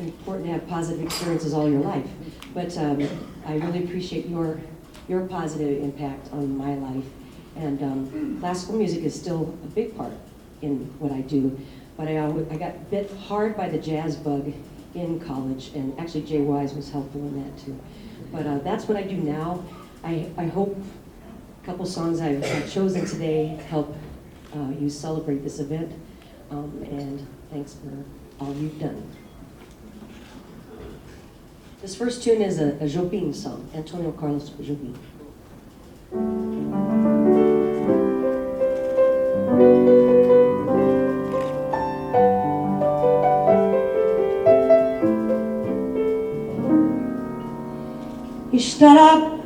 important to have positive experiences all your life. But I really appreciate your positive impact on my life. And classical music is still a big part in what I do. But I got bit hard by the jazz bug in college, and actually Jay Wise was helpful in that too. But that's what I do now. I hope a couple songs I've chosen today help you celebrate this event. And thanks for all you've done. This first tune is a Jobim song, Antonio Carlos Jobim.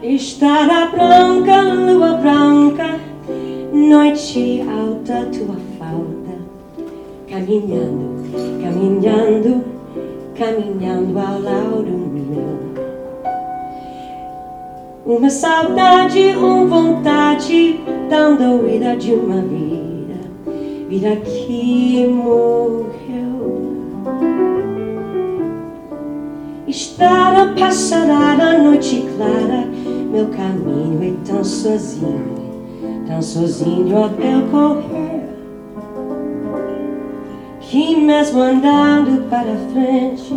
Estará branca, lua branca, noite alta, tua falta, caminhando, caminhando, caminhando ao lado meu. Uma saudade, vontade tão doida de uma vida que morreu. Estará passará a noite clara, meu caminho é tão sozinho a percorrer, que mesmo andando para frente,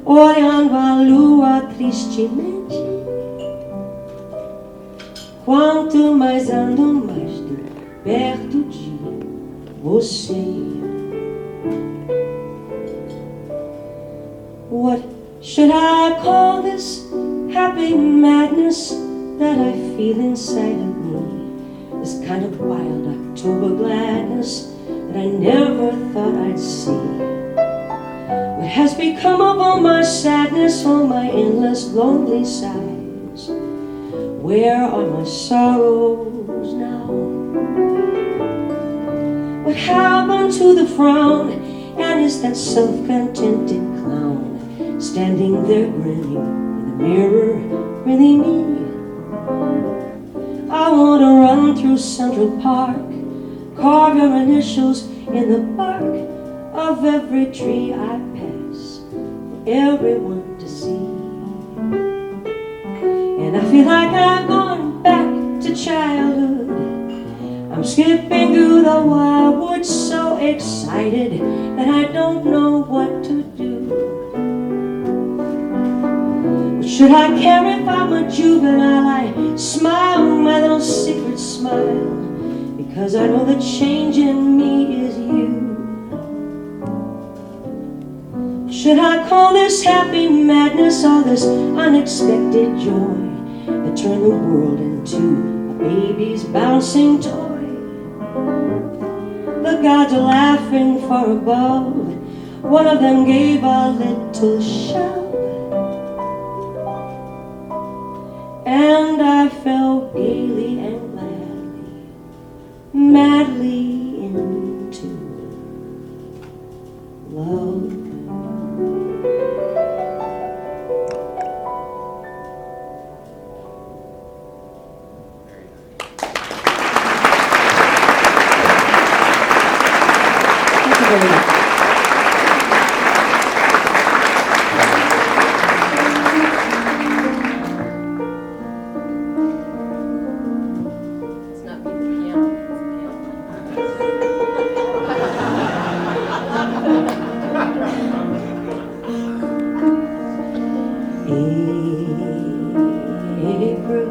olhando a lua tristemente, quanto mais ando, mais estou perto de você. What should I call this happy madness that I feel inside of me? This kind of wild October gladness that I never thought I'd see. What has become of all my sadness, all my endless lonely sighs? Where are my sorrows now? What happened to the frown? And is that self-contented clown standing there grinning in the mirror really me? I want to run through Central Park, carve your initials in the bark of every tree I pass for everyone to see. And I feel like I've gone back to childhood. I'm skipping through the wildwood so excited that I don't know what to do. Should I care if I'm a juvenile? I smile my little secret smile, because I know the change in me is you. Should I call this happy madness, all this unexpected joy that turned the world into a baby's bouncing toy? The gods are laughing far above. One of them gave a little shout, and I fell gaily and gladly, madly into love. Thank you very much. April,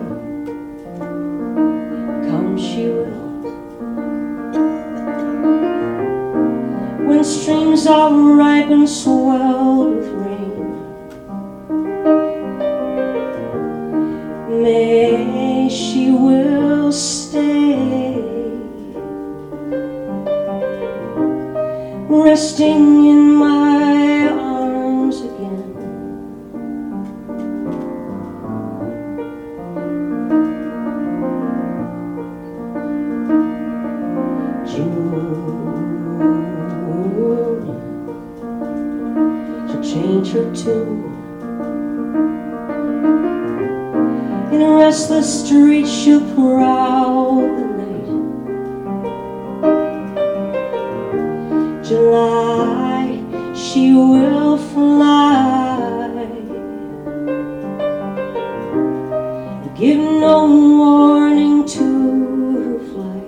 come she will, when streams are ripe and swelled with rain. May she will stay, resting in my arms again. She'll change her tune. In a restless street she'll prowl the night. July, she will fly and give no warning to her flight.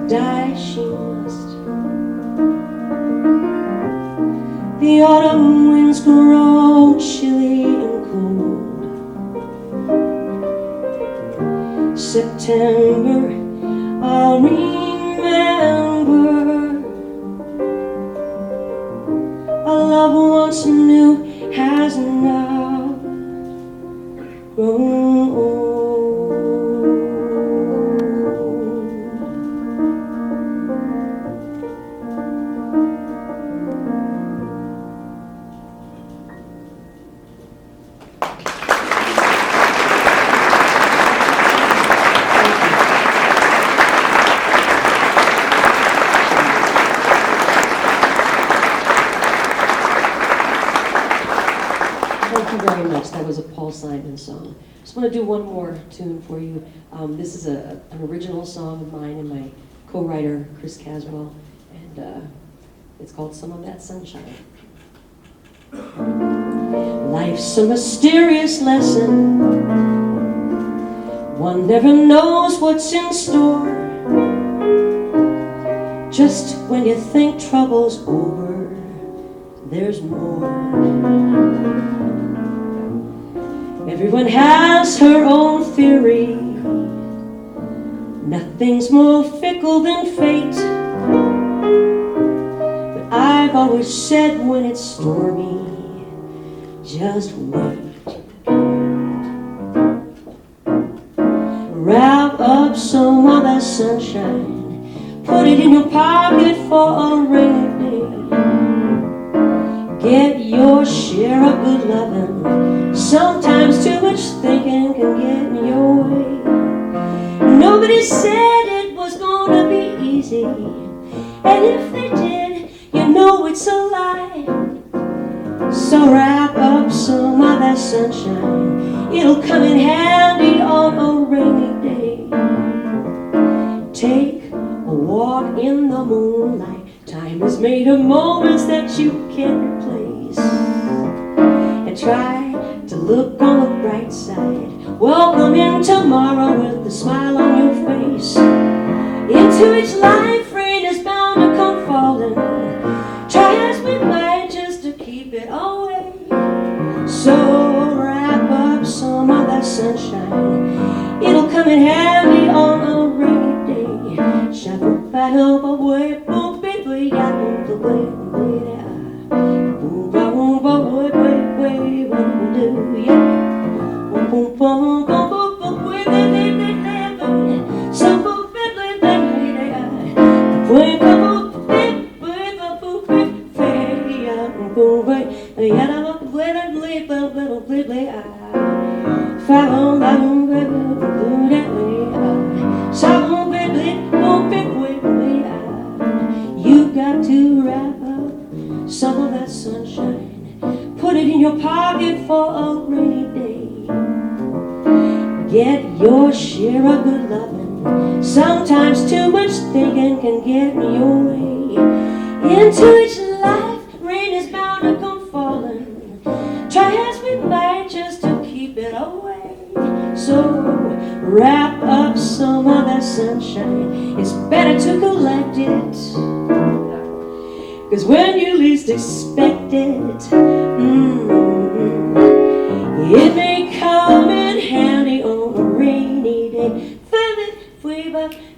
Die she must. The autumn winds grow chilly and cold. September, I'll remember. A love once new has now grown old. Thank you very much. That was a Paul Simon song. Just want to do one more tune for you. This is an original song of mine and my co-writer, Chris Caswell, and it's called Some of That Sunshine. Life's a mysterious lesson. One never knows what's in store. Just when you think trouble's over, there's more. Everyone has her own theory. Nothing's more fickle than fate. But I've always said when it's stormy, just wait. Wrap up some of that sunshine. Put it in your pocket for a rainy day. Get your share of good loving. Sometimes too much thinking can get in your way. Nobody said it was gonna be easy, and if they did, you know it's a lie. So wrap up some of that sunshine. It'll come in handy on a rainy day. Take a walk in the moonlight. Time is made of moments that you can't replace. And try to look on the bright side. Welcome in tomorrow with a smile on your face. Into each life, rain is bound to come falling. Try as we might just to keep it away. So wrap up some of that sunshine. It'll come in handy on a rainy day. Shabba battle away, boom, baby, ya boom, the way, boom, ba, way, what do ya? Boom, boom, boom, boom, way, some boom, baby, way, you got to wrap up some of that sunshine. Put it in your pocket for a rainy day. Get your share of good loving. Sometimes too much thinking can get in your way. Into each life, rain is bound to come falling. Try as we might just to keep it away. So wrap up some of that sunshine. It's better to collect it, 'cause when you least expect it,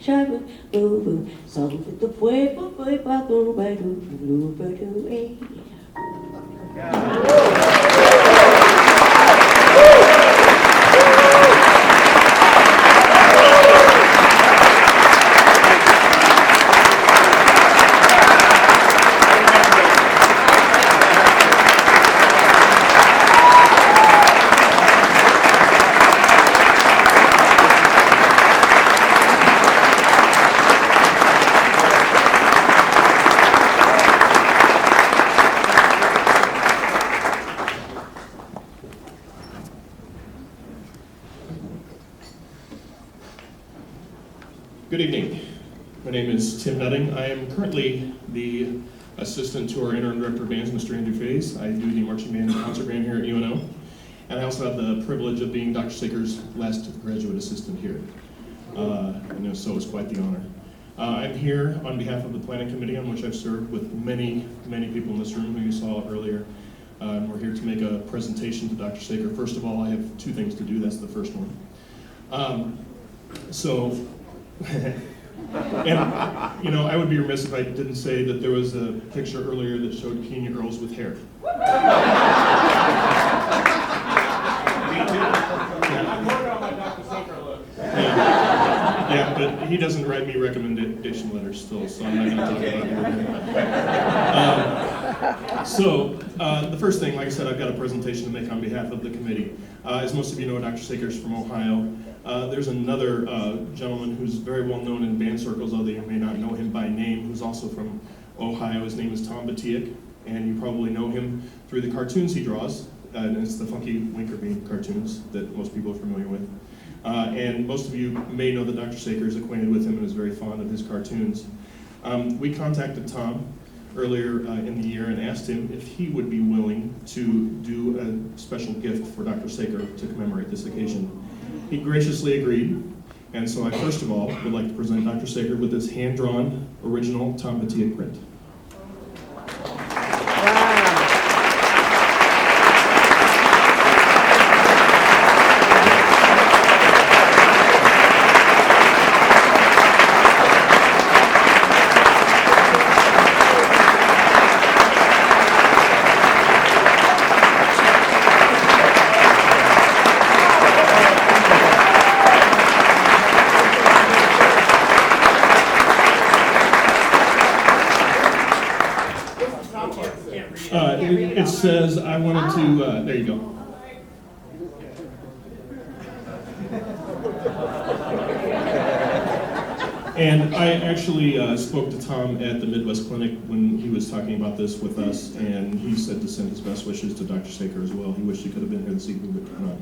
Song with the pueblo, Good evening. My name is Tim Nutting. I am currently the assistant to our interim director of bands, Mr. Andrew Faze. I do the marching band and concert band here at UNO. And I also have the privilege of being Dr. Saker's last graduate assistant here. So it's quite the honor. I'm here on behalf of the planning committee, on which I've served with many, many people in this room who you saw earlier. We're here to make a presentation to Dr. Saker. First of all, I have two things to do. That's the first one. And, I would be remiss if I didn't say that there was a picture earlier that showed Kenya girls with hair. I'm working on my Dr. Saker look. Yeah, but he doesn't write me recommendation letters still, so I'm not going to talk about it. The first thing, like I said, I've got a presentation to make on behalf of the committee. As most of you know, Dr. Saker's from Ohio. There's another gentleman who's very well known in band circles, although you may not know him by name, who's also from Ohio. His name is Tom Batiak, and you probably know him through the cartoons he draws. And it's the Funky Winkerbean cartoons that most people are familiar with. And most of you may know that Dr. Saker is acquainted with him and is very fond of his cartoons. We contacted Tom earlier in the year and asked him if he would be willing to do a special gift for Dr. Saker to commemorate this occasion. He graciously agreed, and so I first of all would like to present Dr. Saker with his hand-drawn original Tom Batiak print. It says, I wanted to, there you go. And I actually spoke to Tom at the Midwest Clinic when he was talking about this with us, and he said to send his best wishes to Dr. Saker as well. He wished he could have been here this evening, but could not.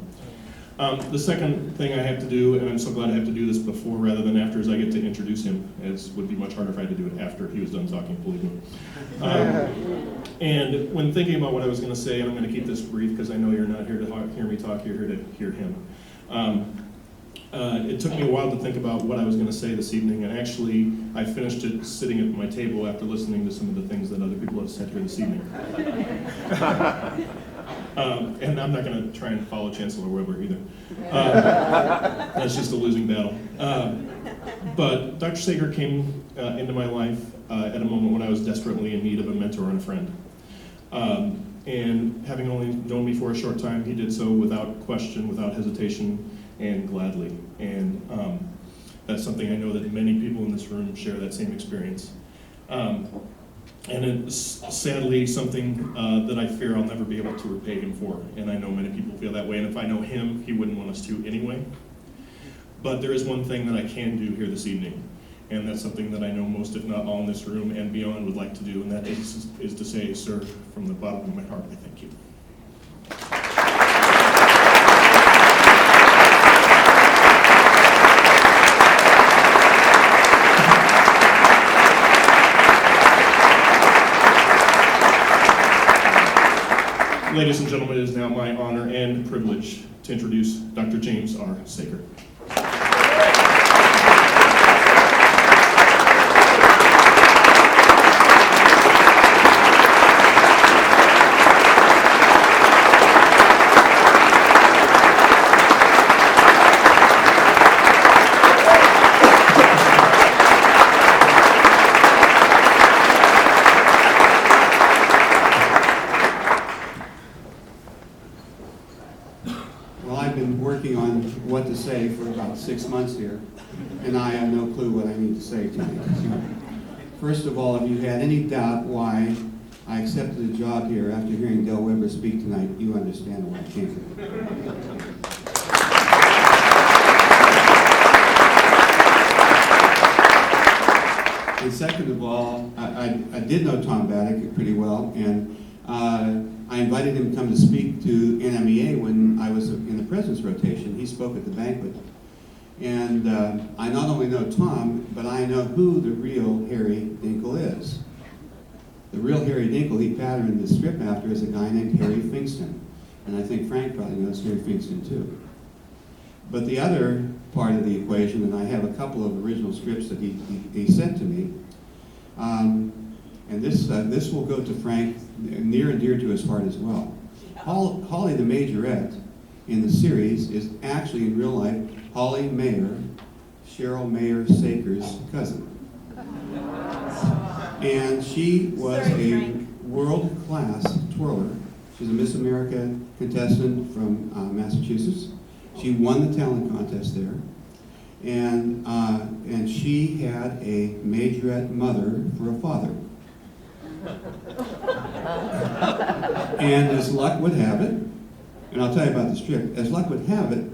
The second thing I have to do, and I'm so glad I have to do this before rather than after, is I get to introduce him. It would be much harder if I had to do it after he was done talking, believe me. And when thinking about what I was going to say, and I'm going to keep this brief because I know you're not here to hear me talk, you're here to hear him. It took me a while to think about what I was going to say this evening, and actually I finished it sitting at my table after listening to some of the things that other people have said here this evening. And I'm not going to try and follow Chancellor Weber either. That's just a losing battle. But Dr. Saker came into my life at a moment when I was desperately in need of a mentor and a friend. And having only known me for a short time, he did so without question, without hesitation, and gladly. And that's something I know that many people in this room share that same experience. And it's sadly something that I fear I'll never be able to repay him for. And I know many people feel that way, and if I know him, he wouldn't want us to anyway. But there is one thing that I can do here this evening, and that's something that I know most, if not all, in this room and beyond would like to do, and that is to say, sir, from the bottom of my heart, I thank you. Ladies and gentlemen, it is now my honor and privilege to introduce Dr. James R. Saker. Well, I've been working on what to say for about 6 months here, and I have no clue what I need to say tonight. So, first of all, if you had any doubt why I accepted the job here after hearing Del Weber speak tonight, you understand where I came from. And second of all, I did know Tom Baddick pretty well, and I invited him to come to speak to NMEA when I was in the president's rotation. He spoke at the banquet. And I not only know Tom, but I know who the real Harry Dinkle is. The real Harry Dinkle he patterned the strip after is a guy named Harry Fingston. And I think Frank probably knows Harry Fingston too. But the other part of the equation, and I have a couple of original scripts that he sent to me, and this will go to Frank near and dear to his heart as well. Holly the Majorette in the series is actually in real life Holly Mayer, Cheryl Mayer Saker's cousin. And she was a world-class twirler. She's a Miss America contestant from Massachusetts. She won the talent contest there. And she had a majorette mother for a father. And as luck would have it, and I'll tell you about the strip, as luck would have it,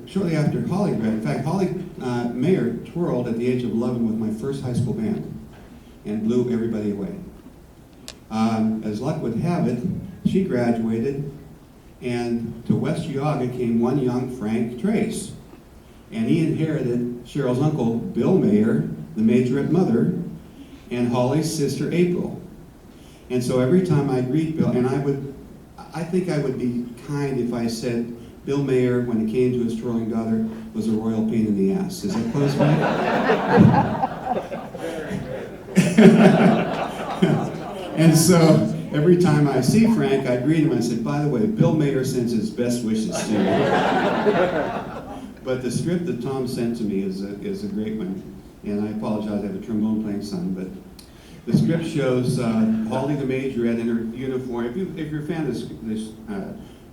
shortly after Holly graduated, in fact, Holly Mayer twirled at the age of 11 with my first high school band and blew everybody away. As luck would have it, she graduated, and to West Geauga came one young Frank Trace. And he inherited Cheryl's uncle, Bill Mayer, the majorette mother, and Holly's sister, April. And so every time I greet Bill, and I think I would be kind if I said Bill Mayer, when it came to his twirling daughter, was a royal pain in the ass. Is that close, Frank? And so every time I see Frank, I greet him and I say, by the way, Bill Mayer sends his best wishes to you. But the script that Tom sent to me is a great one. And I apologize, I have a trombone playing son, but the script shows Holly the Majorette in her uniform. If you're a fan of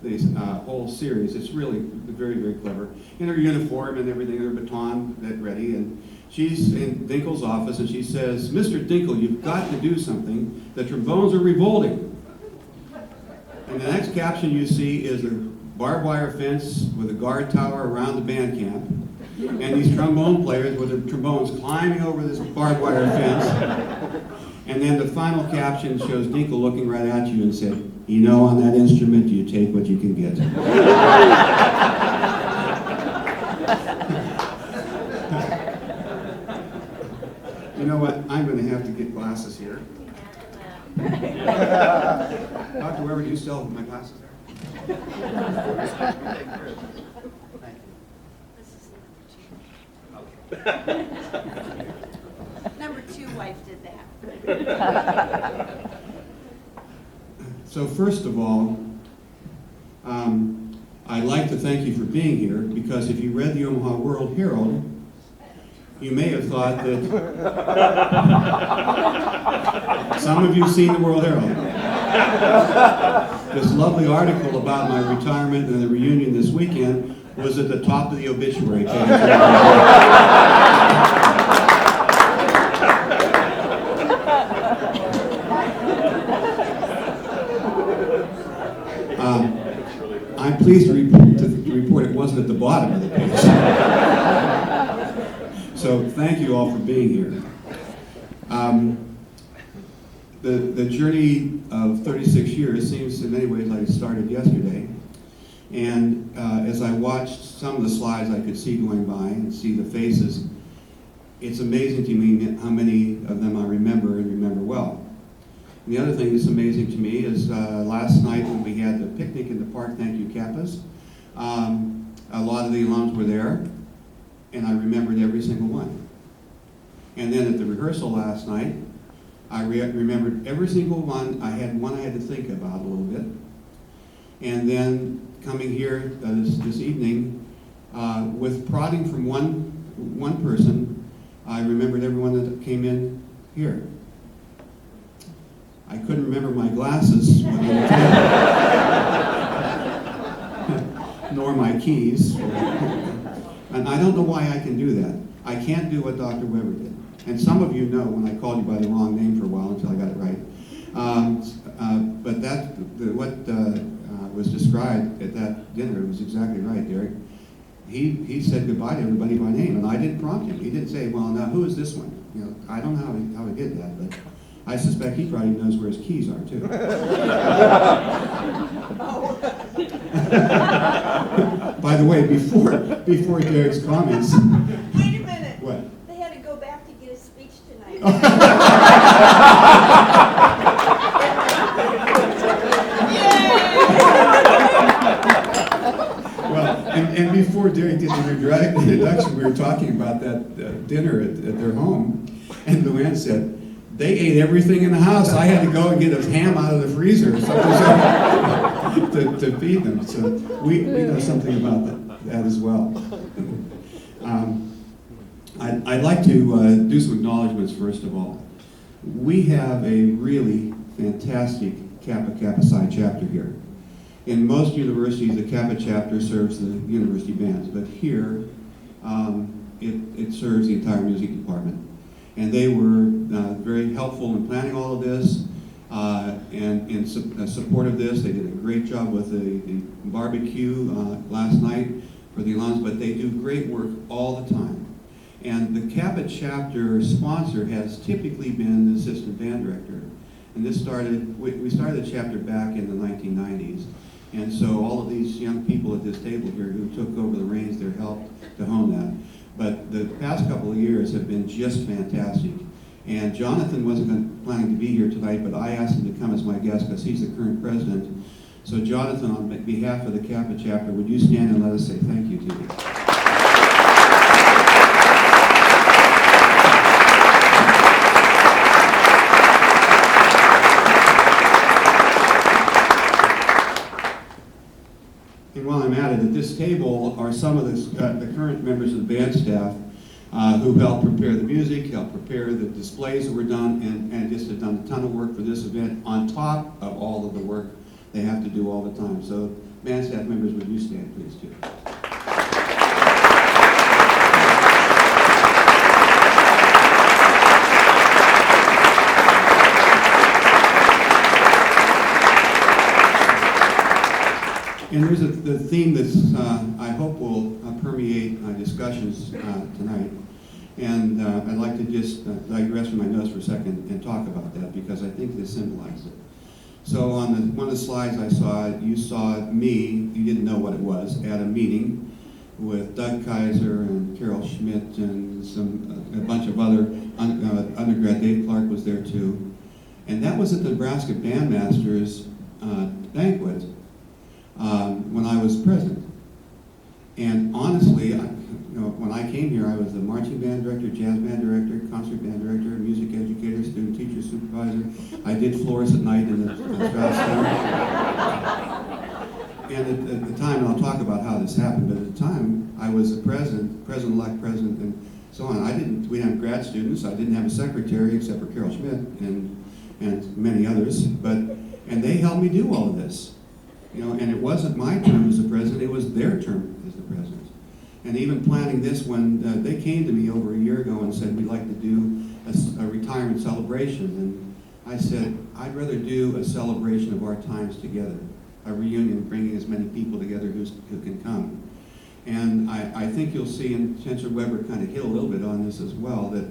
this whole series, it's really very, very clever. In her uniform and everything, her baton ready, and she's in Dinkle's office, and she says, Mr. Dinkle, you've got to do something. The trombones are revolting. And the next caption you see is a barbed wire fence with a guard tower around the band camp, and these trombone players with their trombones climbing over this barbed wire fence. And then the final caption shows Dinkle looking right at you and said, you know, on that instrument, you take what you can get. You know what? I'm going to have to get glasses here. Dr. Weber, do you still have my glasses there? Number 2 wife did that. So first of all, I'd like to thank you for being here, because if you read the Omaha World Herald, you may have thought that some of you seen the World Herald. This lovely article about my retirement and the reunion this weekend was at the top of the obituary page. I'm pleased to report it wasn't at the bottom of the page. So thank you all for being here. The journey of 36 years seems in many ways like it started yesterday. And as I watched some of the slides I could see going by and see the faces, it's amazing to me how many of them I remember and remember well. And the other thing that's amazing to me is last night when we had the picnic in the park, thank you, Kappas, a lot of the alums were there, and I remembered every single one. And then at the rehearsal last night, I remembered every single one. I had to think about a little bit. And then coming here this evening, with prodding from one person, I remembered everyone that came in here. I couldn't remember my glasses when they were nor my keys. And I don't know why I can do that. I can't do what Dr. Weber did. And some of you know when I called you by the wrong name for a while until I got it right. But what was described at that dinner was exactly right, Derek. He said goodbye to everybody by name, and I didn't prompt him. He didn't say, well, now who is this one? You know, I don't know how he did that, but I suspect he probably knows where his keys are, too. By the way, before Derek's comments... Wait a minute. What? They had to go back to get his speech tonight. Well, and before Derek did the dramatic introduction, we were talking about that dinner at their home, and Luann said, they ate everything in the house. I had to go and get a ham out of the freezer or something to feed them. So we know something about that as well. I'd like to do some acknowledgments first of all. We have a really fantastic Kappa Kappa Psi chapter here. In most universities, the Kappa chapter serves the university bands, but here it serves the entire music department. And they were very helpful in planning all of this and in support of this. They did a great job with the barbecue last night for the alums, but they do great work all the time. And the Kappa chapter sponsor has typically been the assistant band director. And this we started the chapter back in the 1990s. And so all of these young people at this table here who took over the reins, they're helped to hone that. But the past couple of years have been just fantastic. And Jonathan wasn't planning to be here tonight, but I asked him to come as my guest because he's the current president. So Jonathan, on behalf of the Kappa chapter, would you stand and let us say thank you to you? And while I'm at it, at this table are some of the current members of the band staff who helped prepare the music, helped prepare the displays that were done, and just have done a ton of work for this event on top of all of the work they have to do all the time. So band staff members, would you stand, please, too? And there's the theme that's, I hope, will permeate discussions tonight. And I'd like to just digress from my notes for a second and talk about that because I think this symbolizes it. So on one of the slides I saw, you saw me, you didn't know what it was, at a meeting with Doug Kaiser and Carol Schmidt and a bunch of other undergrad. Dave Clark was there too. And that was at the Nebraska Bandmasters banquet. When I was president. And honestly, when I came here, I was the marching band director, jazz band director, concert band director, music educator, student teacher, supervisor. I did floors at night in the Strauss Center. And at the time, and I'll talk about how this happened, but at the time, I was the president-elect president, and so on. We didn't have grad students. I didn't have a secretary except for Carol Schmidt and many others. And they helped me do all of this. And it wasn't my term as the president, it was their term as the president. And even planning this when they came to me over a year ago and said, we'd like to do a retirement celebration. And I said, I'd rather do a celebration of our times together, a reunion, bringing as many people together who can come. And I think you'll see, and Chancellor Weber kind of hit a little bit on this as well, that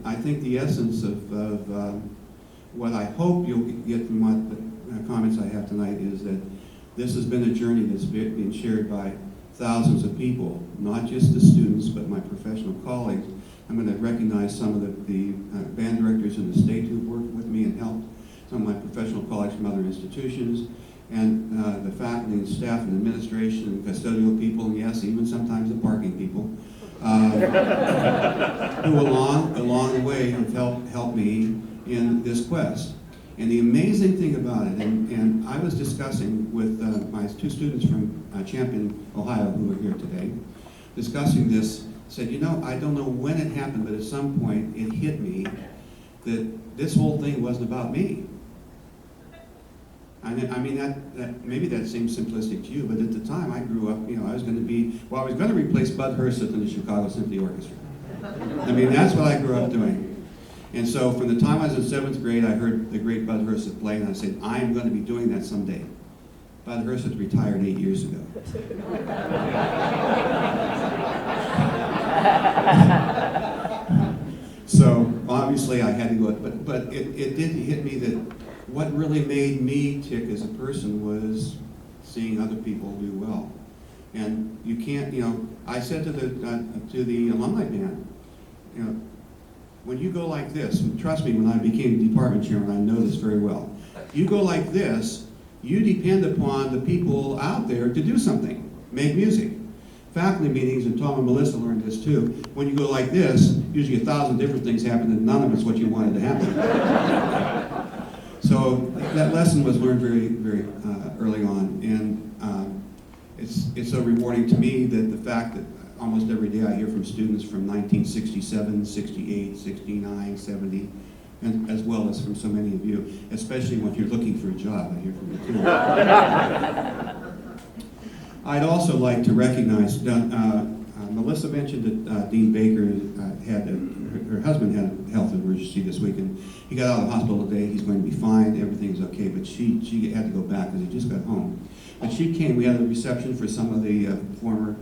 I think the essence of what I hope you'll get from what the comments I have tonight is that this has been a journey that's been shared by thousands of people, not just the students, but my professional colleagues. I'm going to recognize some of the band directors in the state who've worked with me and helped, some of my professional colleagues from other institutions, and the faculty and staff and administration and custodial people, and yes, even sometimes the parking people, who along the way have helped me in this quest. And the amazing thing about it, and I was discussing with my two students from Champion, Ohio, who are here today, discussing this, said, I don't know when it happened, but at some point it hit me that this whole thing wasn't about me. I mean, that maybe that seems simplistic to you, but at the time I grew up, I was going to be, I was going to replace Bud Herseth in the Chicago Symphony Orchestra. I mean, that's what I grew up doing. And so from the time I was in 7th grade, I heard the great Bud Herseth play, and I said, I am going to be doing that someday. Bud Herseth retired 8 years ago. So obviously I had to go, but it did hit me that what really made me tick as a person was seeing other people do well. And you can't, I said to the alumni band, when you go like this, and trust me, when I became department chairman, I know this very well. You go like this, you depend upon the people out there to do something, make music. Faculty meetings, and Tom and Melissa learned this too, when you go like this, usually 1,000 different things happen and none of it's what you wanted to happen. So that lesson was learned very, very early on, and it's so rewarding to me that the fact that almost every day I hear from students from 1967, 68, 69, 70, and as well as from so many of you, especially when you're looking for a job, I hear from you too. I'd also like to recognize, Melissa mentioned that Dean Baker her husband had a health emergency this week, and he got out of the hospital today. He's going to be fine, everything's okay, but she had to go back because he just got home. But she came, we had a reception for some of the former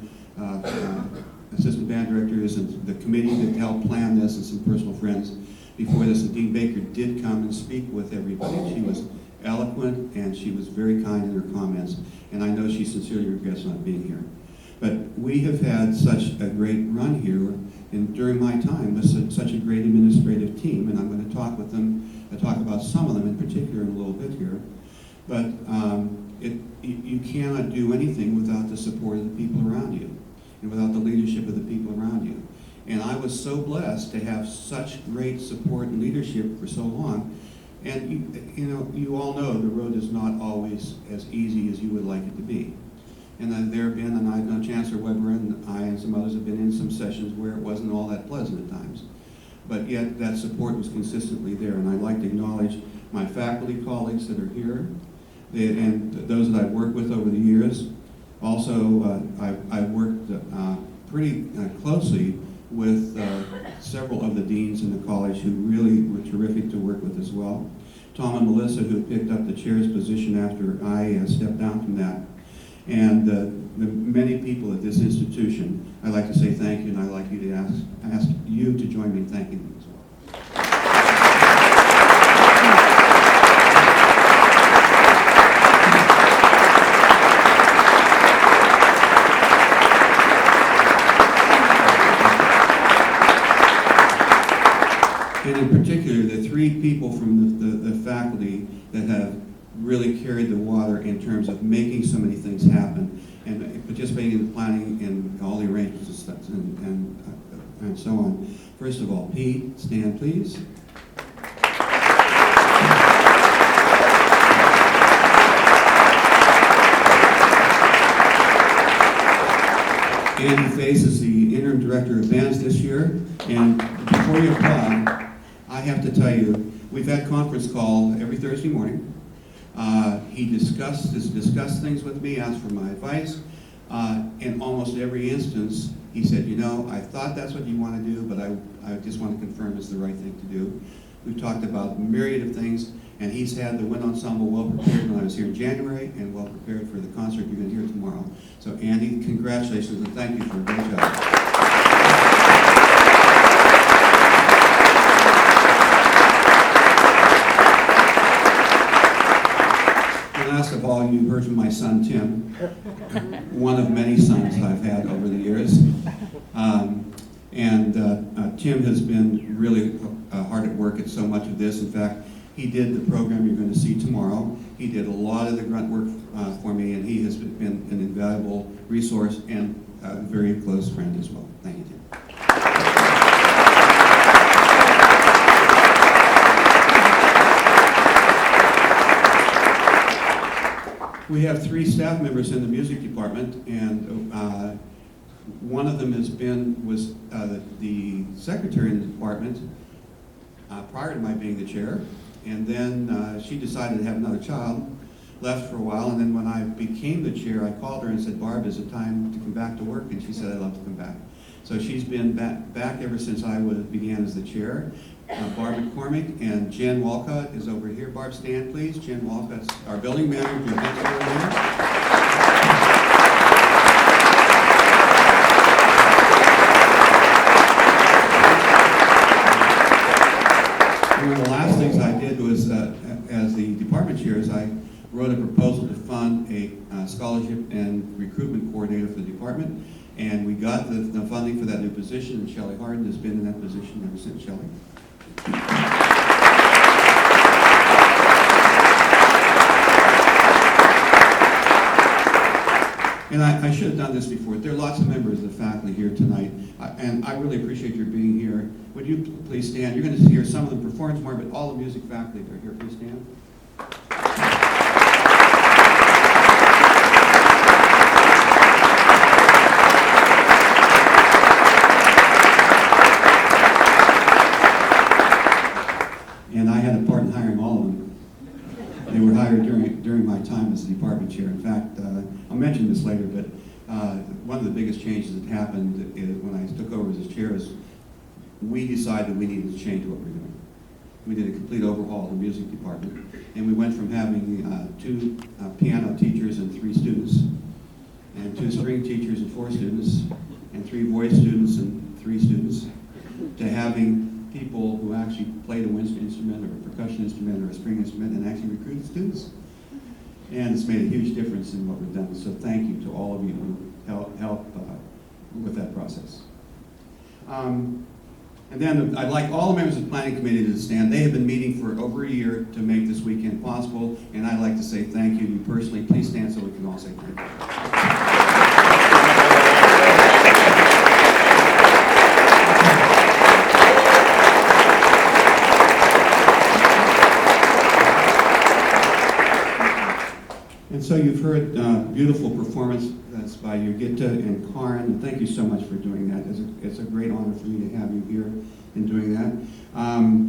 assistant band directors and the committee that helped plan this and some personal friends before this, and Dean Baker did come and speak with everybody. She was eloquent and she was very kind in her comments, and I know she sincerely regrets not being here. But we have had such a great run here, and during my time with such a great administrative team, and I'm going to talk with them, talk about some of them in particular in a little bit here. But you cannot do anything without the support of the people around you, and without the leadership of the people around you. And I was so blessed to have such great support and leadership for so long. And you all know the road is not always as easy as you would like it to be. And there have been, and I know Chancellor Weber and I and some others have been in some sessions where it wasn't all that pleasant at times. But yet that support was consistently there. And I'd like to acknowledge my faculty colleagues that are here, and those that I've worked with over the years. Also, I've worked pretty closely with several of the deans in the college who really were terrific to work with as well. Tom and Melissa, who picked up the chair's position after I stepped down from that. And the many people at this institution, I'd like to say thank you, and I'd like you to ask you to join me in thanking them as well. And in particular, the three people from the faculty that have really carried the water in terms of making so many things happen and participating in the planning and all the arrangements and stuff and so on. First of all, Pete, stand please. Andy Face is the interim director of bands this year, and before you applaud, I have to tell you, we've had conference call every Thursday morning. He discussed things with me, asked for my advice. In almost every instance, he said, I thought that's what you want to do, but I just want to confirm it's the right thing to do. We've talked about a myriad of things, and he's had the wind ensemble well prepared when I was here in January, and well prepared for the concert you're going to hear tomorrow. So Andy, congratulations, and thank you for a great job. Last of all, you heard from my son, Tim, one of many sons I've had over the years. Tim has been really hard at work at so much of this. In fact, he did the program you're going to see tomorrow. He did a lot of the grunt work for me, and he has been an invaluable resource and a very close friend as well. Thank you, Tim. We have 3 staff members in the music department, and one of them was the secretary in the department prior to my being the chair, and then she decided to have another child, left for a while, and then when I became the chair, I called her and said, Barb, is it time to come back to work? And she said, I'd love to come back. So she's been back ever since I began as the chair. Barb McCormick and Jen Walcott is over here. Barb, stand please. Jen Walcott's our building manager. Over here. One of the last things I did was, as the department chair, is I wrote a proposal to fund a scholarship and recruitment coordinator for the department, and we got the funding for that new position, and Shelley Harden has been in that position ever since. Shelley. And I should have done this before. There are lots of members of the faculty here tonight, and I really appreciate your being here. Would you please stand? You're going to hear some of them perform tomorrow, but all the music faculty that are here. Please stand. And I had a part in hiring all of them. They were hired during my time as the department chair. In fact, I'll mention this later, but one of the biggest changes that happened is when I took over as chair is we decided we needed to change what we're doing. We did a complete overhaul of the music department, and we went from having 2 piano teachers and 3 students, and 2 string teachers and 4 students, and 3 voice students and 3 students, to having people who actually played a wind instrument or a percussion instrument or a string instrument and actually recruited students. And it's made a huge difference in what we've done. So thank you to all of you who helped with that process. And then I'd like all the members of the planning committee to stand. They have been meeting for over a year to make this weekend possible, and I'd like to say thank you to you personally. Please stand so we can all say thank you. And so you've heard beautiful performance that's by Yurgita and Karin. Thank you so much for doing that. It's a great honor for me to have you here in doing that.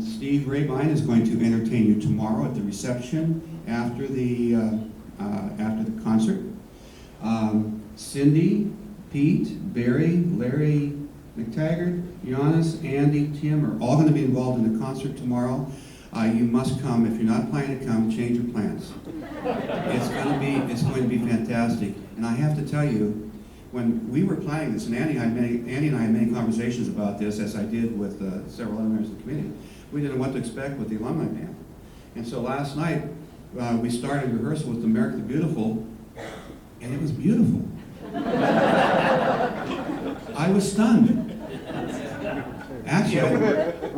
Steve Rabine is going to entertain you tomorrow at the reception after the concert. Cindy, Pete, Barry, Larry McTaggart, Giannis, Andy, Tim are all going to be involved in the concert tomorrow. You must come. If you're not planning to come, change your plans. It's going to be fantastic. And I have to tell you, when we were planning this, and Andy and I had many conversations about this, as I did with several other members of the committee. We didn't know what to expect with the alumni band. And so last night, we started rehearsal with America the Beautiful, and it was beautiful. I was stunned. Actually,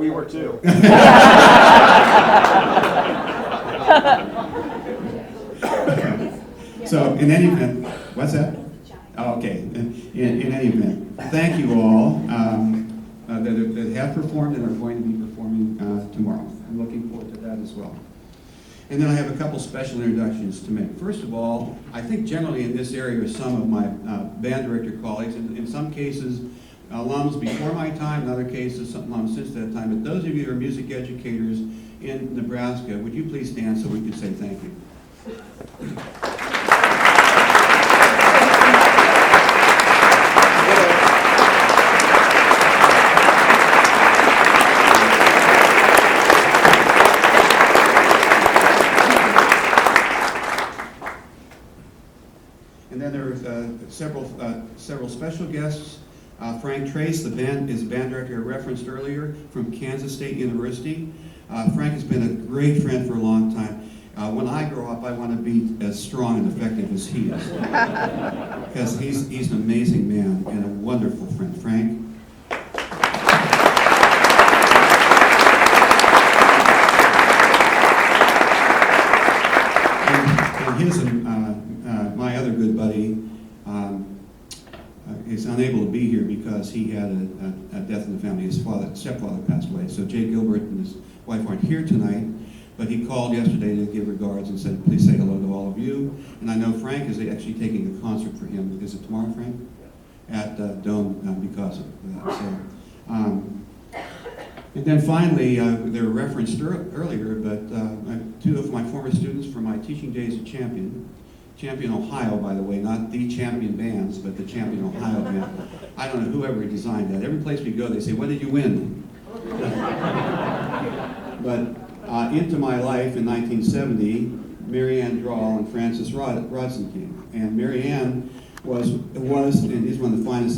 We were too. So in any event, what's that? Oh, okay. In any event, thank you all that have performed and are going to be performing tomorrow. I'm looking forward to that as well. And then I have a couple special introductions to make. First of all, I think generally in this area are some of my band director colleagues, and in some cases alums before my time, in other cases some alums since that time. But those of you who are music educators in Nebraska, would you please stand so we can say thank you? And then there are several special guests. Frank Trace, the band director I referenced earlier from Kansas State University. Frank has been a great friend for a long time. When I grow up, I want to be as strong and effective as he is. Because he's an amazing man and a wonderful friend. Frank? And his my other good buddy is unable to be here because he had a death in the family. His stepfather passed away. So Jay Gilbert and his wife aren't here tonight, but he called yesterday to give regards and said, please say hello to all of you. And I know Frank is actually taking a concert for him. Is it tomorrow, Frank? At Dome because of that. So, And then finally, they were referenced earlier, but two of my former students from my teaching days at Champion Ohio, by the way, not the Champion Bands, but the Champion Ohio band. I don't know whoever designed that. Every place we go, they say, "When did you win?" But into my life in 1970, Mary Ann Drawell and Francis Rodson came. And Mary Ann was and is one of the finest